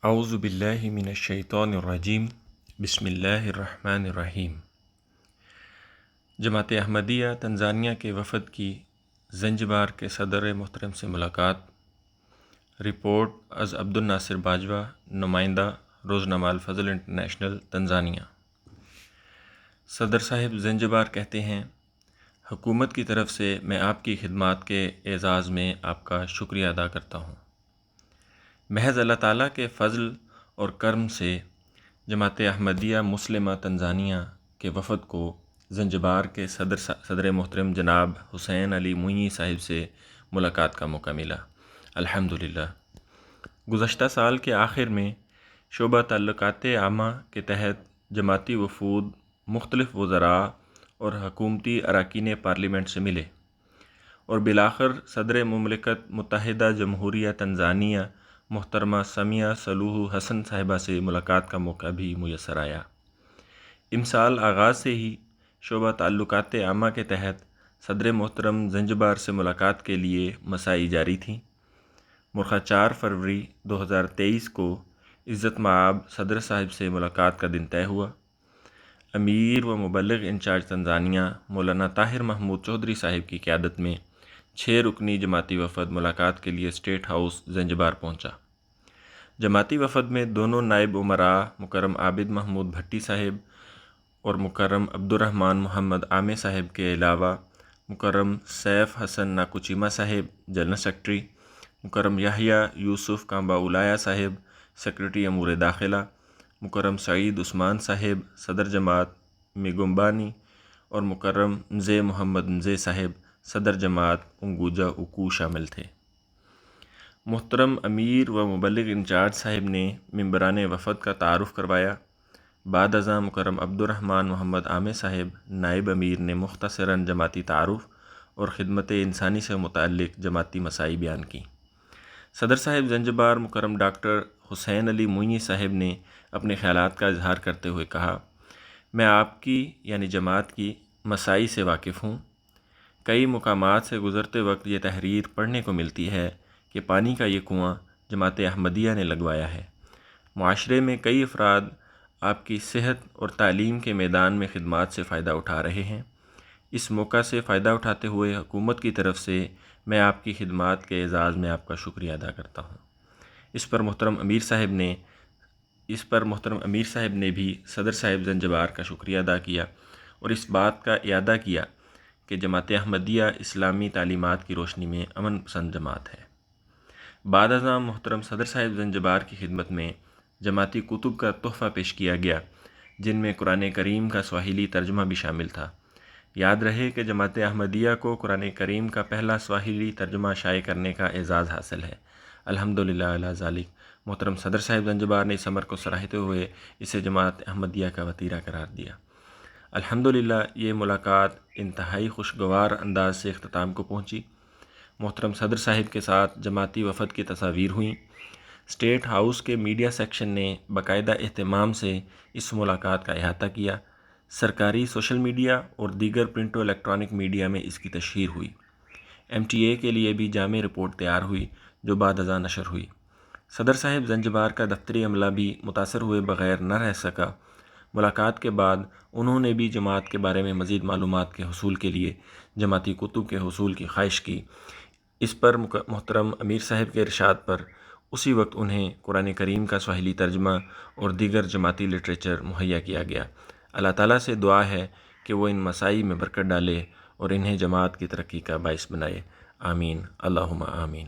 اعوذ باللہ من الشیطان الرجیم بسم اللہ الرحمن الرحیم۔ جماعت احمدیہ تنزانیہ کے وفد کی زنجبار کے صدر محترم سے ملاقات۔ رپورٹ از عبد الناصر باجوہ، نمائندہ روزنامہ الفضل انٹرنیشنل تنزانیہ۔ صدر صاحب زنجبار کہتے ہیں، حکومت کی طرف سے میں آپ کی خدمات کے اعزاز میں آپ کا شکریہ ادا کرتا ہوں۔ محض اللہ تعالیٰ کے فضل اور کرم سے جماعت احمدیہ مسلمہ تنزانیہ کے وفد کو زنجبار کے صدر محترم جناب حسین علی موئیی صاحب سے ملاقات کا موقع ملا۔ الحمدللہ۔ گزشتہ سال کے آخر میں شعبہ تعلقات عامہ کے تحت جماعتی وفود مختلف وزراء اور حکومتی اراکین پارلیمنٹ سے ملے اور بالآخر صدر مملکت متحدہ جمہوریہ تنزانیہ محترمہ سمیہ سلوح حسن صاحبہ سے ملاقات کا موقع بھی میسر آیا۔ امسال آغاز سے ہی شعبہ تعلقات عامہ کے تحت صدر محترم زنجبار سے ملاقات کے لیے مساعی جاری تھیں۔ مرخہ 4 فروری 2023 کو عزت مآب صدر صاحب سے ملاقات کا دن طے ہوا۔ امیر و مبلغ انچارج تنزانیہ مولانا طاہر محمود چودھری صاحب کی قیادت میں 6 رکنی جماعتی وفد ملاقات کے لیے اسٹیٹ ہاؤس زنجبار پہنچا۔ جماعتی وفد میں دونوں نائب امراء مکرم عابد محمود بھٹی صاحب اور مکرم عبد الرحمن محمد عامر صاحب کے علاوہ مکرم سیف حسن ناکوچیما صاحب جنرل سیکرٹری، مکرم یحییٰ یوسف کامبا اولایا صاحب سیکرٹری امور داخلہ، مکرم سعید عثمان صاحب صدر جماعت میگمبانی اور مکرم مزے محمد مزے صاحب صدر جماعت انگوجا اکو شامل تھے۔ محترم امیر و مبلغ انچارج صاحب نے ممبران وفد کا تعارف کروایا۔ بعد ازاں مکرم عبد الرحمن محمد عامر صاحب نائب امیر نے مختصراً جماعتی تعارف اور خدمت انسانی سے متعلق جماعتی مسائل بیان کی۔ صدر صاحب زنجبار مکرم ڈاکٹر حسین علی موئیی صاحب نے اپنے خیالات کا اظہار کرتے ہوئے کہا، میں آپ کی یعنی جماعت کی مساعی سے واقف ہوں۔ کئی مقامات سے گزرتے وقت یہ تحریر پڑھنے کو ملتی ہے کہ پانی کا یہ کنواں جماعت احمدیہ نے لگوایا ہے۔ معاشرے میں کئی افراد آپ کی صحت اور تعلیم کے میدان میں خدمات سے فائدہ اٹھا رہے ہیں۔ اس موقع سے فائدہ اٹھاتے ہوئے حکومت کی طرف سے میں آپ کی خدمات کے اعزاز میں آپ کا شکریہ ادا کرتا ہوں۔ اس پر محترم امیر صاحب نے بھی صدر صاحب زنجبار کا شکریہ ادا کیا اور اس بات کا اعادہ کیا کہ جماعت احمدیہ اسلامی تعلیمات کی روشنی میں امن پسند جماعت ہے۔ بعد ازاں محترم صدر صاحب زنجبار کی خدمت میں جماعتی کتب کا تحفہ پیش کیا گیا، جن میں قرآن کریم کا سواحیلی ترجمہ بھی شامل تھا۔ یاد رہے کہ جماعت احمدیہ کو قرآن کریم کا پہلا سواحیلی ترجمہ شائع کرنے کا اعزاز حاصل ہے۔ الحمدللہ علی ذالک۔ محترم صدر صاحب زنجبار نے اس امر کو سراہتے ہوئے اسے جماعت احمدیہ کا وتیرہ قرار دیا۔ الحمدللہ یہ ملاقات انتہائی خوشگوار انداز سے اختتام کو پہنچی۔ محترم صدر صاحب کے ساتھ جماعتی وفد کی تصاویر ہوئیں۔ اسٹیٹ ہاؤس کے میڈیا سیکشن نے باقاعدہ اہتمام سے اس ملاقات کا احاطہ کیا۔ سرکاری سوشل میڈیا اور دیگر پرنٹ و الیکٹرانک میڈیا میں اس کی تشہیر ہوئی۔ MTA کے لیے بھی جامع رپورٹ تیار ہوئی جو بعد ازاں نشر ہوئی۔ صدر صاحب زنجبار کا دفتری عملہ بھی متاثر ہوئے بغیر نہ رہ سکا۔ ملاقات کے بعد انہوں نے بھی جماعت کے بارے میں مزید معلومات کے حصول کے لیے جماعتی کتب کے حصول کی خواہش کی۔ اس پر محترم امیر صاحب کے ارشاد پر اسی وقت انہیں قرآن کریم کا سواحیلی ترجمہ اور دیگر جماعتی لٹریچر مہیا کیا گیا۔ اللہ تعالیٰ سے دعا ہے کہ وہ ان مساعی میں برکت ڈالے اور انہیں جماعت کی ترقی کا باعث بنائے۔ آمین، اللہم آمین۔